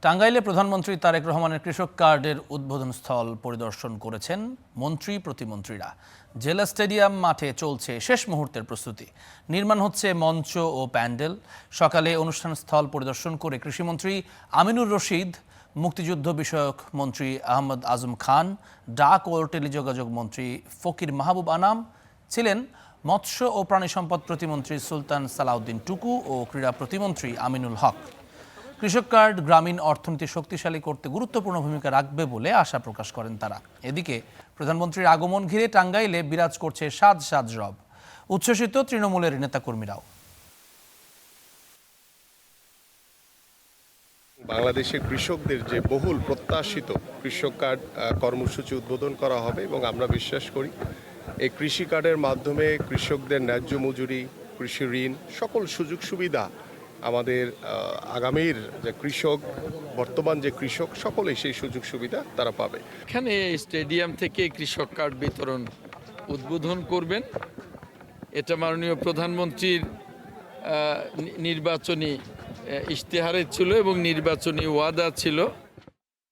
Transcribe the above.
টাঙ্গাইলে প্রধানমন্ত্রী তারেক রহমানের কৃষক কার্ডের উদ্বোধন স্থল পরিদর্শন করেছেন মন্ত্রী প্রতিমন্ত্রীরা। জেলা স্টেডিয়াম মাঠে চলছে শেষ মুহূর্তের প্রস্তুতি, নির্মাণ হচ্ছে মঞ্চ ও প্যান্ডেল। সকালে অনুষ্ঠান স্থল পরিদর্শন করে কৃষিমন্ত্রী আমিনুর রশিদ, মুক্তিযুদ্ধ বিষয়ক মন্ত্রী আহমদ আজম খান, ডাক ও টেলিযোগাযোগ মন্ত্রী ফকির মাহবুব আনাম ছিলেন, মৎস্য ও প্রাণী সম্পদ প্রতিমন্ত্রী সুলতান সালাউদ্দিন টুকু ও ক্রীড়া প্রতিমন্ত্রী আমিনুল হক। কৃষক কার্ড গ্রামীণ অর্থনীতি শক্তিশালী করতে গুরুত্বপূর্ণ ভূমিকা রাখবে বলে আশা প্রকাশ করেন তারা। এদিকে প্রধানমন্ত্রীর আগমন ঘিরে টাঙ্গাইলে বিরাজ করছে সাজ সাজ রব, উচ্ছ্বসিত তৃণমূলের নেতাকর্মীরাও। বাংলাদেশের কৃষকদের যে বহুল প্রত্যাশিত কৃষক কার্ড কর্মসূচি উদ্বোধন করা হবে এবং আমরা বিশ্বাস করি এই কৃষি কার্ডের মাধ্যমে কৃষকদের ন্যায্য মজুরি, কৃষি ঋণ, সকল সুযোগ সুবিধা আমাদের আগামীর যে কৃষক, বর্তমান যে কৃষক, সকলেই সেই সুযোগ সুবিধা তারা পাবে। এখানে স্টেডিয়াম থেকে কৃষক কার্ড বিতরণ উদ্বোধন করবেন। এটা মাননীয় প্রধানমন্ত্রীর নির্বাচনী ইশতেহারে ছিল এবং নির্বাচনী ওয়াদা ছিল।